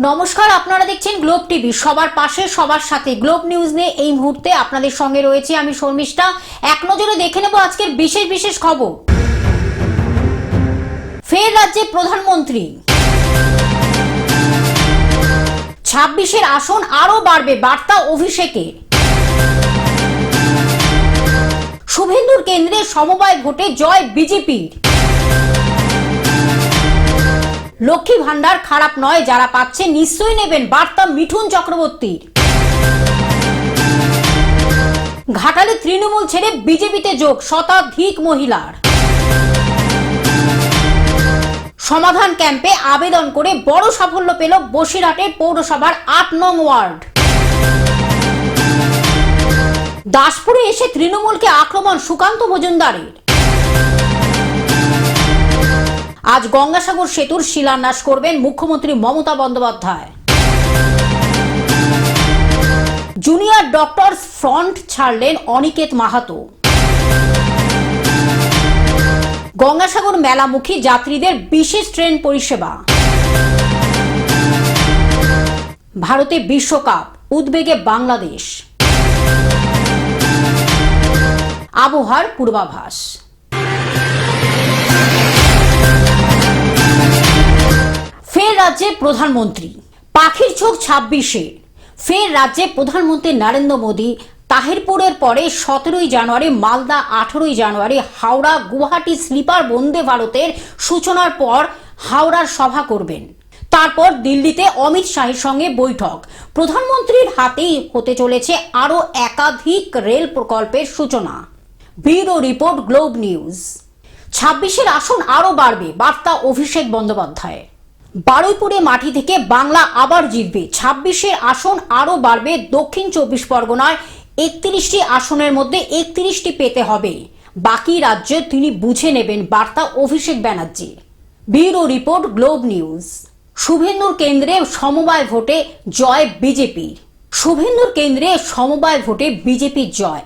নমস্কার, আপনারা দেখছেন গ্লোব টিভি। সবার পাশে সবার সাথে গ্লোব নিউজ নিয়ে এই মুহূর্তে আপনাদের সঙ্গে রয়েছে আমি শর্মিষ্ঠা। এক নজরে দেখে নেব আজকের বিশেষ বিশেষ খবর। ফের রাজ্যে প্রধানমন্ত্রী, 26-এর আসন আরো বাড়বে, বার্তা অভিষেকের। শুভেন্দুর কেন্দ্রে সমবায় ভোটে জয় বিজেপির। লক্ষ্মী ভান্ডার খারাপ নয়, যারা পাচ্ছে নিশ্চয়ই নেবেন, বার্তা মিঠুন চক্রবর্তীর। ঘাটালে তৃণমূল ছেড়ে বিজেপিতে যোগ শতাধিক মহিলার। সমাধান ক্যাম্পে আবেদন করে বড় সাফল্য পেল বসিরহাটের পৌরসভার 8 নং ওয়ার্ড। দাসপুরে এসে তৃণমূলকে আক্রমণ সুকান্ত মজুমদারের। আজ গঙ্গাসাগর সেতুর শিলান্যাস করবেন মুখ্যমন্ত্রী Mamata Bandyopadhyay. Junior doctors front ছাড়লেন অনিকেত মাহাতো। গঙ্গাসাগর মেলামুখী যাত্রীদের বিশেষ ট্রেন পরিষেবা। ভারতে বিশ্বকাপ, উদ্বেগে বাংলাদেশ। আবহাওয়ার পূর্বাভাস। ফের রাজ্যে প্রধানমন্ত্রী, পাখির চোখ 26-এ। ফের রাজ্যে প্রধানমন্ত্রী নরেন্দ্র মোদী তাহিরপুরের পরে 17ই জানুয়ারি মালদা, 18ই জানুয়ারি হাওড়া গুয়াহাটি স্লিপার বন্দে ভারতের সূচনার পর হাওড়ার সভা করবেন। তারপর দিল্লিতে অমিত শাহের সঙ্গে বৈঠক। প্রধানমন্ত্রীর হাতেই হতে চলেছে আরও একাধিক রেল প্রকল্পের সূচনা। Bureau report, globe news. 26-এর আসন আরও বাড়বে, বার্তা অভিষেক বন্দ্যোপাধ্যায়। বারুইপুরে মাটি থেকে বাংলা আবার জিতবে। 26-এর আসন আরও বাড়বে। দক্ষিণ 24 পরগনায় 31টি আসনের মধ্যে 31টি পেতে হবে, বাকি রাজ্য তিনি বুঝে নেবেন, বার্তা Abhishek Banerjee. Bureau report, globe news. শুভেন্দুর কেন্দ্রে সমবায় ভোটে জয় বিজেপির। শুভেন্দুর কেন্দ্রে সমবায় ভোটে বিজেপির জয়।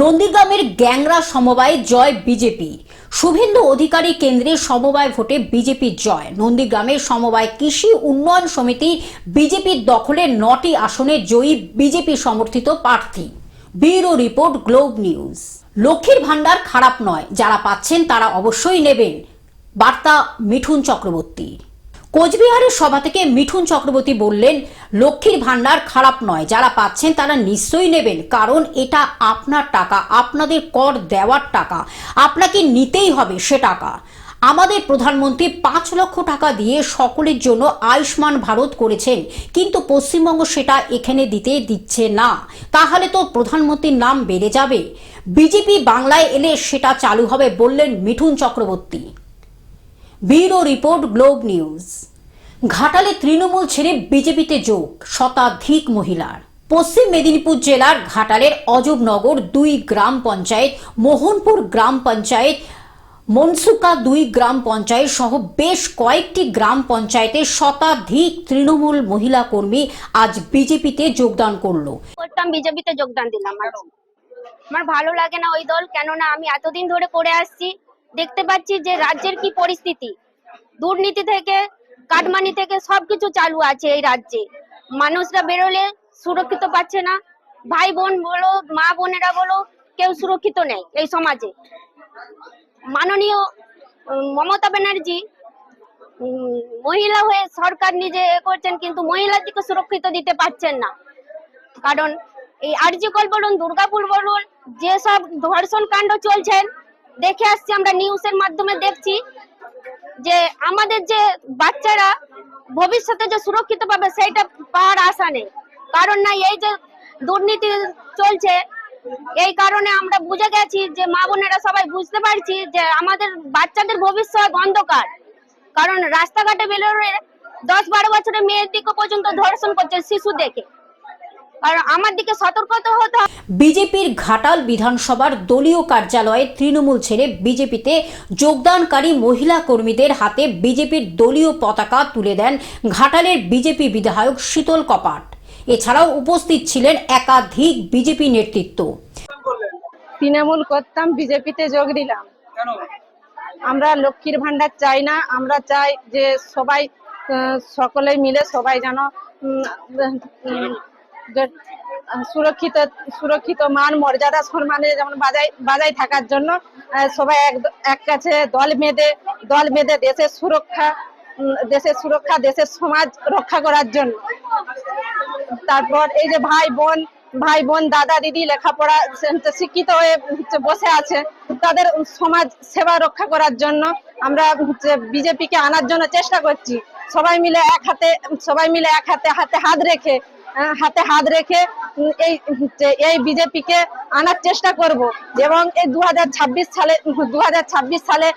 নন্দীগ্রামের গ্যাংরা সমবায়ে জয় বিজেপি। শুভেন্দু অধিকারী কেন্দ্রে সমবায় ভোটে বিজেপির জয়। নন্দীগ্রামের সমবায় কৃষি উন্নয়ন সমিতি বিজেপির দখলে 9টি আসনে জয়ী বিজেপি সমর্থিত প্রার্থী। Bureau report, globe news. লক্ষ্মীর ভান্ডার খারাপ নয়, যারা পাচ্ছেন তারা অবশ্যই নেবেন, বার্তা মিঠুন চক্রবর্তী। কোচবিহারের সভা থেকে মিঠুন চক্রবর্তী বললেন, লক্ষ্মীর ভান্ডার খারাপ নয়, যারা পাচ্ছেন তারা নিশ্চয়ই নেবেন, কারণ এটা আপনার টাকা, আপনাদের কর দেওয়ার টাকা, আপনাকে নিতেই হবে সে টাকা। আমাদের প্রধানমন্ত্রী 5 লক্ষ টাকা দিয়ে সকলের জন্য আয়ুষ্মান ভারত করেছেন, কিন্তু পশ্চিমবঙ্গ সেটা এখানে দিচ্ছে না, তাহলে তো প্রধানমন্ত্রীর নাম বেড়ে যাবে। বিজেপি বাংলায় এলে সেটা চালু হবে, বললেন Mithun Chakraborty. Bureau report, globe news. ঘাটালে তৃণমূল ছেড়ে বিজেপিতে যোগ শতাধিক মহিলার। পশ্চিম মেদিনীপুর জেলার ঘাটালের অজবনগর 2 গ্রাম পঞ্চায়েত, মোহনপুর গ্রাম পঞ্চায়েত, মনসুকা 2 গ্রাম পঞ্চায়েত সহ বেশ কয়েকটি গ্রাম পঞ্চায়েতে শতাধিক তৃণমূল মহিলা কর্মী আজ বিজেপিতে যোগদান করলো। বিজেপিতে যোগদান দিলাম। আমার ভালো লাগে না ওই দল, কেননা আমি এতদিন ধরে করে আসছি, দেখতে পাচ্ছি যে রাজ্যের কি পরিস্থিতি। দুর্নীতি থেকে কাটমানি থেকে সবকিছু চালু আছে এই রাজ্যে। মানুষরা বেরোলে সুরক্ষিত পাচ্ছে না, ভাই বোন বলো, মা বোনেরা বলো, কেউ সুরক্ষিত নেই এই সমাজে। মাননীয় মমতা ব্যানার্জি মহিলা হয়ে সরকার নিজে করছেন, কিন্তু মহিলাদেরকে সুরক্ষিত দিতে পারছেন না। কারণ এই আরজিকর বলুন, দুর্গাপুর বলুন, যেসব ধর্ষণ কাণ্ড চলছেন দেখে আসছি আমরা, নিউজের মাধ্যমে দেখছি যে আমাদের যে বাচ্চারা ভবিষ্যতে যে সুরক্ষিত পাবে সেইটা পাওয়ার আশা নেই। কারণ না, এই যে দুর্নীতি চলছে, এই কারণে আমরা বুঝে গেছি যে মা বোনেরা সবাই বুঝতে পারছি যে আমাদের বাচ্চাদের ভবিষ্যৎ অন্ধকার। কারণ রাস্তাঘাটে বেরোলে 10-12 বছরের মেয়ের দিকে পর্যন্ত ধর্ষণ করছে শিশু দেখে, আর আমার দিকে সতর্কতা হতে হবে। বিজেপির ঘাটাল বিধানসভার দলীয় কার্যালয়ে তৃণমূল ছেড়ে বিজেপিতে যোগদানকারী মহিলা কর্মীদের হাতে বিজেপির দলীয় পতাকা তুলে দেন ঘাটালের বিজেপি বিধায়ক শীতল কপাট। এছাড়াও উপস্থিত ছিলেন একাধিক বিজেপি নেতৃত্ব। তৃণমূল করতাম, বিজেপিতে যোগ দিলাম। আমরা লক্ষ্মীর ভান্ডার চাই না, আমরা চাই যে সবাই সকলেই মিলে সবাই যেন উম, উম, যে, সুরক্ষিত সুরক্ষিত মান মর্যাদা সম্মানে যেমন বাজায় থাকার জন্য সবাই এক কাছে দল বেঁধে দেশের সুরক্ষা দেশের সমাজ রক্ষা করার জন্য। তারপর এই যে ভাই বোন দাদা দিদি লেখাপড়া শিক্ষিত হয়ে বসে আছে, তাদের সমাজ সেবা রক্ষা করার জন্য আমরা বিজেপিকে আনার জন্য চেষ্টা করছি। সবাই মিলে এক হাতে হাত রেখে এই বিজেপিকে আনার চেষ্টা করব এবং এই 2026 সালে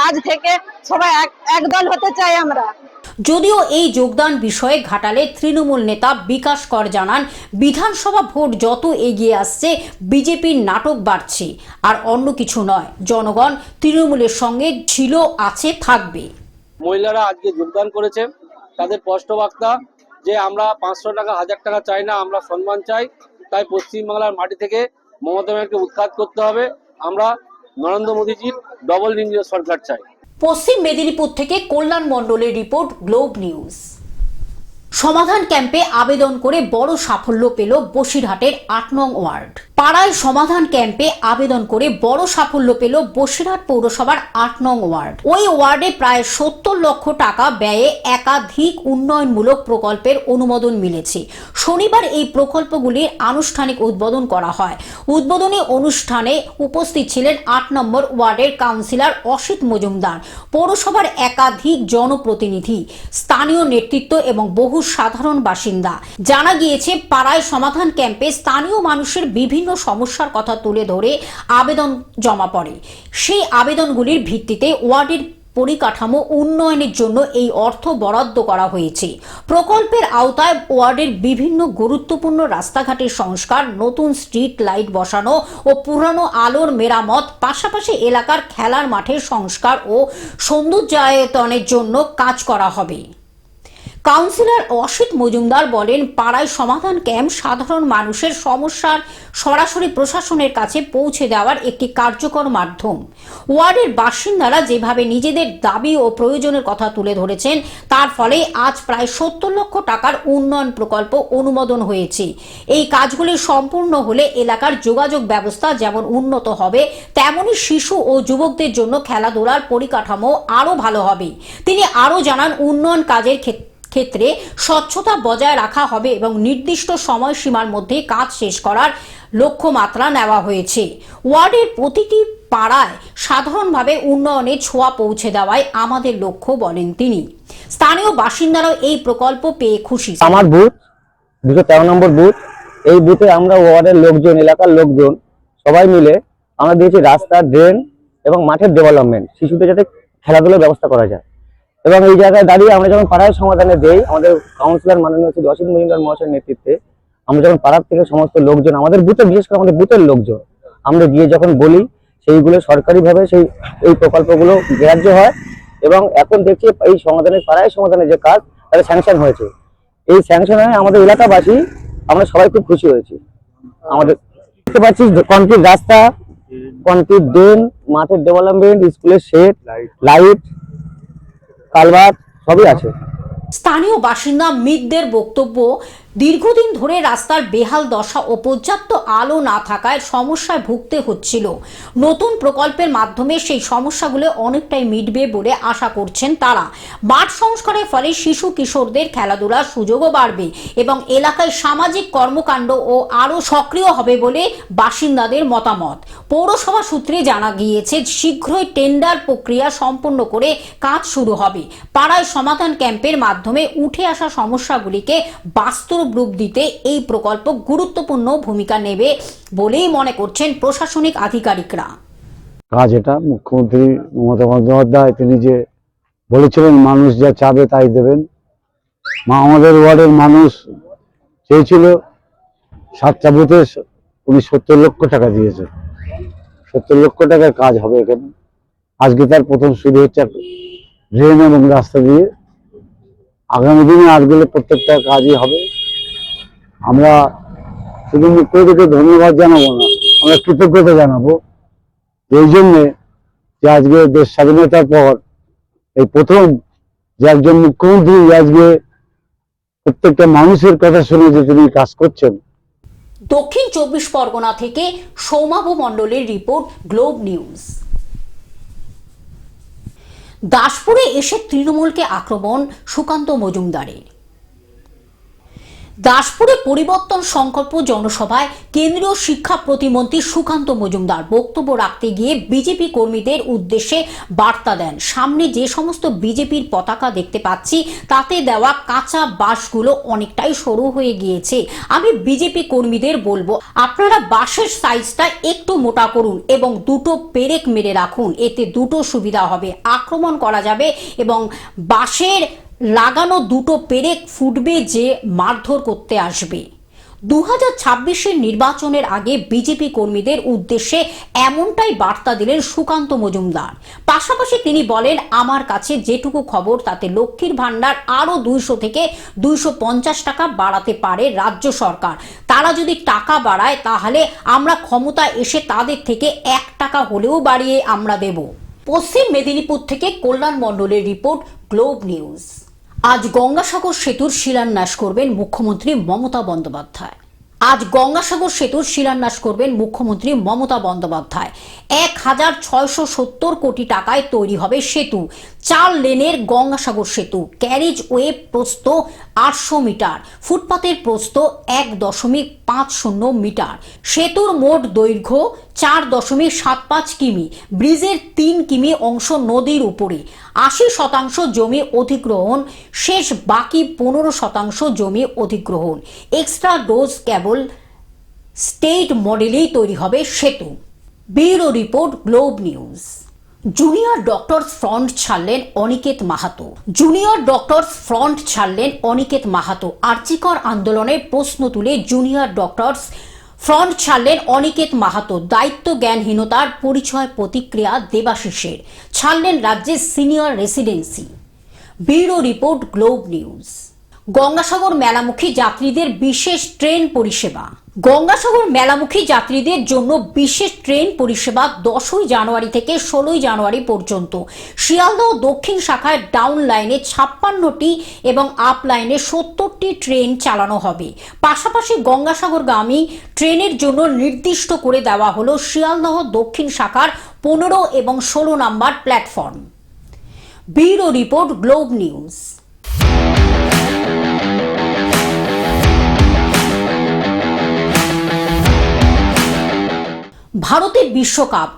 আজ থেকে সবাই একদল হতে চাই আমরা। যদিও এই যোগদান বিষয়ে ঘাটালের তৃণমূল নেতা বিকাশ কর জানান, বিধানসভা ভোট যত এগিয়ে আসছে বিজেপির নাটক বাড়ছে, আর অন্য কিছু নয়। জনগণ তৃণমূলের সঙ্গে ছিল, আছে, থাকবে। মহিলারা আজকে যোগদান করেছে, তাদের স্পষ্ট বার্তা যে আমরা 500 টাকা 1000 টাকা চাই না, আমরা সম্মান চাই। তাই পশ্চিমবাংলার মাটি থেকে মমতা ব্যানার্জিকে উৎখাত করতে হবে। আমরা নরেন্দ্র মোদীজির ডবল ইঞ্জিনের সরকার চাই। পশ্চিম মেদিনীপুর থেকে কল্যাণ মণ্ডলের রিপোর্ট, গ্লোব নিউজ। সমাধান ক্যাম্পে আবেদন করে বড় সাফল্য পেল বসিরহাটের 8 নং ওয়ার্ড। পাড়ায় সমাধান ক্যাম্পে আবেদন করে বড় সাফল্য পেল বসিরহাট পৌরসভার 8 নং ওয়ার্ড। ওই ওয়ার্ডে প্রায় 70 লক্ষ টাকা ব্যয়ে একাধিক উন্নয়নমূলক প্রকল্পের অনুমোদন মিলেছে। শনিবার এই প্রকল্পগুলির আনুষ্ঠানিক উদ্বোধন করা হয়। উদ্বোধনী অনুষ্ঠানে উপস্থিত ছিলেন 8 নম্বর ওয়ার্ডের কাউন্সিলর অসিত মজুমদার, পৌরসভার একাধিক জনপ্রতিনিধি, স্থানীয় নেতৃত্ব এবং বহু সাধারণ বাসিন্দা। জানা গিয়েছে, পাড়ায় সমাধান ক্যাম্পে স্থানীয় মানুষের বিভিন্ন সমস্যার কথা তুলে ধরে আবেদন জমা পড়ে। সেই আবেদনগুলির ভিত্তিতে ওয়ার্ডের পরিকাঠামো উন্নয়নের জন্য এই অর্থ বরাদ্দ করা হয়েছে। প্রকল্পের আওতায় ওয়ার্ডের বিভিন্ন গুরুত্বপূর্ণ রাস্তাঘাটের সংস্কার, নতুন স্ট্রিট লাইট বসানো ও পুরানো আলোর মেরামত, পাশাপাশি এলাকার খেলার মাঠের সংস্কার ও সৌন্দর্যায়নের জন্য কাজ করা হবে। কাউন্সিলর অসিত মজুমদার বলেন, পাড়ায় সমাধান ক্যাম্প সাধারণ মানুষের সমস্যার সরাসরি প্রশাসনের কাছে পৌঁছে দেওয়ার একটি কার্যকর মাধ্যম। ওয়ার্ডের বাসিন্দারা যেভাবে নিজেদের দাবি ও প্রয়োজনের কথা তুলে ধরেছেন, তার ফলে আজ প্রায় 70 লক্ষ টাকার উন্নয়ন প্রকল্প অনুমোদন হয়েছে। এই কাজগুলি সম্পূর্ণ হলে এলাকার যোগাযোগ ব্যবস্থা যেমন উন্নত হবে, তেমনি শিশু ও যুবকদের জন্য খেলাধুলার পরিকাঠামো আরও ভালো হবে। তিনি আরও জানান, উন্নয়ন কাজের ক্ষেত্রে স্বচ্ছতা বজায় রাখা হবে এবং নির্দিষ্ট সময়সীমার মধ্যে কাজ শেষ করার লক্ষ্যমাত্রা নেওয়া হয়েছে। ওয়ার্ডের প্রতিটি পাড়ায় সাধারণভাবে উন্নয়নের ছোঁয়া পৌঁছে দেওয়াই আমাদের লক্ষ্য বলেন তিনি। স্থানীয় বাসিন্দারাও এই প্রকল্প পেয়ে খুশি। আমার বুথ 213 নম্বর বুথ। এই বুথে আমরা ওয়ার্ডের লোকজন, এলাকার লোকজন সবাই মিলে আমরা দিয়েছি রাস্তা, ড্রেন এবং মাঠের ডেভেলপমেন্ট, শিশুদের যাতে খেলাধুলার ব্যবস্থা করা যায়। এবং এই জায়গায় দাঁড়িয়ে আমরা যখন পাড়ায় সমাধানে দেই, আমাদের কাউন্সিলর মাননীয় শ্রী অসিত মজুমদার মহাশয়ের নেতৃত্বে আমরা যখন পাড়ার থেকে সমস্ত লোকজন, আমাদের বুথে বিশেষ করে আমাদের বুথের লোকজন, আমরা গিয়ে যখন বলি, সেইগুলো সরকারিভাবে এই প্রকল্পগুলো গ্রাহ্য হয়। এবং এখন দেখছি এই সমাধানের, পাড়ায় সমাধানের যে কাজ, তাদের স্যাংশন হয়েছে। এই স্যাংশন হয়ে আমাদের এলাকাবাসী আমরা সবাই খুব খুশি হয়েছি। আমাদের দেখতে পাচ্ছি কংক্রিট রাস্তা, কংক্রিট ড্রেন, মাঠের ডেভেলপমেন্ট, স্কুলের শেড, লাইট, কালভার্ট সবই আছে। স্থানীয় বাসিন্দা মিতদের বক্তব্য, দীর্ঘদিন ধরে রাস্তার বেহাল দশা ও পর্যাপ্ত আলো না থাকায় সমস্যায় ভুগতে হচ্ছিল। নতুন প্রকল্পের মাধ্যমে সেই সমস্যাগুলো অনেকটাই মিটবে বলে আশা করছেন তারা। মাঠ সংস্কারের ফলে শিশু কিশোরদের খেলাধুলার সুযোগও বাড়বে এবং এলাকায় সামাজিক কর্মকাণ্ড ও আরও সক্রিয় হবে বলে বাসিন্দাদের মতামত। পৌরসভা সূত্রে জানা গিয়েছে, শীঘ্রই টেন্ডার প্রক্রিয়া সম্পন্ন করে কাজ শুরু হবে। পাড়ায় সমাধান ক্যাম্পের মাধ্যমে উঠে আসা সমস্যাগুলিকে বাস্তব রূপ দিতে এই প্রকল্প গুরুত্বপূর্ণ ভূমিকা নেবে বলেই মনে করছেন প্রশাসনিক আধিকারিকরা। কাজ এটা মুখ্যমন্ত্রী মমতা বন্দ্যোপাধ্যায় তিনি যে বলেছিলেন, মানুষ যা চাবে তাই দেবেন। আমাদের ওয়ার্ডের মানুষ চেয়েছিল 7টা বুথে, উনি 70 লক্ষ টাকা দিয়েছেন। 70 লক্ষ টাকার কাজ হবে এখানে। আজকে তার প্রথম শুরু হচ্ছে ড্রেন এবং রাস্তা দিয়ে। আগামী দিনে আজগুলো প্রত্যেকটা কাজই হবে। আমরা শুধু মুখ্যমন্ত্রীকে ধন্যবাদ জানাবো না, আমরা কৃতজ্ঞতা জানাবো এই জন্যে যে আজকে দেশ স্বাধীনতার পর এই প্রথম যে একজন মুখ্যমন্ত্রী আজকে প্রত্যেকটা মানুষের কথা শুনে যে তিনি কাজ করছেন। দক্ষিণ 24 পরগনা থেকে সৌমাভ মণ্ডলের রিপোর্ট, গ্লোব নিউজ। দাসপুরে এসে তৃণমূলকে আক্রমণ সুকান্ত মজুমদারের। দাসপুরে পরিবর্তন সংকল্প জনসভায় কেন্দ্রীয় শিক্ষা প্রতিমন্ত্রী সুকান্ত মজুমদার বক্তব্য রাখতে গিয়ে বিজেপি কর্মীদের উদ্দেশ্যে বার্তা দেন। সামনে যে সমস্ত বিজেপির পতাকা দেখতে পাচ্ছি তাতে দেওয়া কাঁচা বাঁশগুলো অনেকটাই সরু হয়ে গিয়েছে। আমি বিজেপি কর্মীদের বলবো, আপনারা বাঁশের সাইজটা একটু মোটা করুন এবং দুটো পেরেক মেরে রাখুন, এতে দুটো সুবিধা হবে। আক্রমণ করা যাবে এবং বাঁশের লাগানো দুটো পেরেক ফুটবে যে মারধর করতে আসবে। 2026-এর নির্বাচনের আগে বিজেপি কর্মীদের উদ্দেশ্যে এমনটাই বার্তা দিলেন সুকান্ত মজুমদার। পাশাপাশি তিনি বলেন, আমার কাছে যেটুকু খবর তাতে লক্ষ্মীর ভান্ডার আরো 200 থেকে 250 টাকা বাড়াতে পারে রাজ্য সরকার। তারা যদি টাকা বাড়ায় তাহলে আমরা ক্ষমতা এসে তাদের থেকে 1 টাকা হলেও বাড়িয়ে আমরা দেব। পশ্চিম মেদিনীপুর থেকে কল্যাণ মণ্ডলের রিপোর্ট, গ্লোব নিউজ। আজ গঙ্গাসাগর সেতুর শিলান্যাস করবেন মুখ্যমন্ত্রী মমতা বন্দ্যোপাধ্যায়। 1670 কোটি টাকায় তৈরি হবে সেতু। 4 লেনের গঙ্গাসাগর সেতু। ক্যারিজ ওয়ে প্রস্থ 800 মিটার, ফুটপাতের প্রস্থ 1.50 মিটার। সেতুর মোট দৈর্ঘ্য 4.75 কিমি। ব্রিজের 3 কিমি অংশ নদীর উপরে। 80% জমি অধিগ্রহণ শেষ, বাকি 15% জমি অধিগ্রহণ। এক্সট্রা ডোজ কেবল স্টেট মডেলেই তৈরি হবে সেতু। Bureau report, globe news. Junior doctors front ছাড়লেন অনিকেত মাহাতো। আর্জিকর আন্দোলনের প্রশ্ন তুলে জুনিয়র ডক্টরস ফ্রন্ট ছাড়লেন অনিকেত মাহাতো। দায়িত্ব জ্ঞানহীনতার পরিচয় প্রতিক্রিয়া দেবাশিসের। ছাড়লেন রাজ্যের senior residency. Bureau report, globe news. Gangasagar মেলামুখী যাত্রীদের বিশেষ ট্রেন পরিষেবা। গঙ্গাসাগর মেলামুখী যাত্রীদের জন্য বিশেষ ট্রেন পরিষেবা 10 জানুয়ারি থেকে 16 জানুয়ারি পর্যন্ত। শিয়ালদহ দক্ষিণ শাখায় ডাউন লাইনে 56টি এবং আপ লাইনে 70টি ট্রেন চালানো হবে। পাশাপাশি গঙ্গাসাগরগামী ট্রেনের জন্য নির্দিষ্ট করে দেওয়া হলো শিয়ালদহ দক্ষিণ শাখার 15 এবং 16 নম্বর platform. Bureau report, globe news. ভারতে বিশ্বকাপ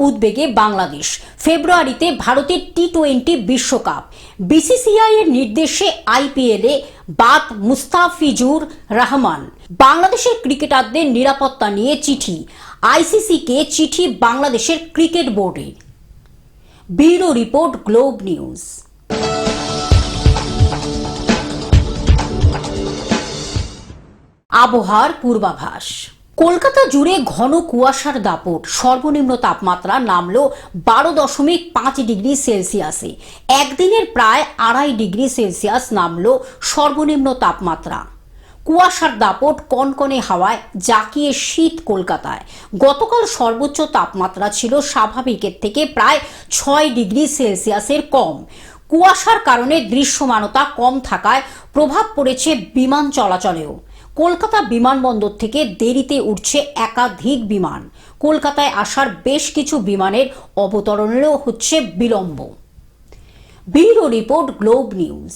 উদ্বেগে বাংলাদেশ। ফেব্রুয়ারিতে ভারতের টি20 বিশ্বকাপ। বিসিসিআই এর নির্দেশে আইপিএলে বাদ মুস্তাফিজুর রহমান। বাংলাদেশের ক্রিকেটারদের নিরাপত্তা নিয়ে চিঠি। আইসিসিকে চিঠি বাংলাদেশের ক্রিকেট বোর্ডের। Bureau report, globe news. আবহাওয়ার পূর্বাভাস। কলকাতা জুড়ে ঘন কুয়াশার দাপট। সর্বনিম্ন তাপমাত্রা নামল 12.5 ডিগ্রি সেলসিয়াসে। একদিনের প্রায় 2.5 ডিগ্রি সেলসিয়াস নামল সর্বনিম্ন তাপমাত্রা। কুয়াশার দাপট, কনকনে হাওয়ায় জাকিয়ে শীত কলকাতায়। গতকাল সর্বোচ্চ তাপমাত্রা ছিল স্বাভাবিকের থেকে প্রায় 6 ডিগ্রি সেলসিয়াসের কম। কুয়াশার কারণে দৃশ্যমানতা কম থাকায় প্রভাব পড়েছে বিমান চলাচলেও। কলকাতা বিমানবন্দর থেকে দেরিতে উঠছে একাধিক বিমান। কলকাতায় আসার বেশ কিছু বিমানের অবতরণেরও হচ্ছে বিলম্ব। Bureau report, globe news.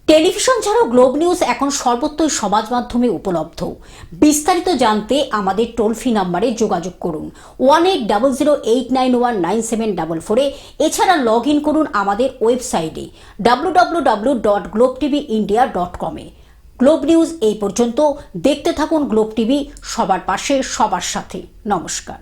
Television ছাড়াও গ্লোব নিউজ এখন সর্বত্রই সমাজ মাধ্যমে উপলব্ধ। বিস্তারিত জানতে আমাদের টোল ফ্রি নাম্বারে যোগাযোগ করুন 180089197444। এছাড়া লগ ইন করুন আমাদের ওয়েবসাইটে www.globtvindia.com। গ্লোব নিউজ এই পর্যন্ত। দেখতে থাকুন গ্লোব টিভি, সবার পাশে সবার সাথে। নমস্কার।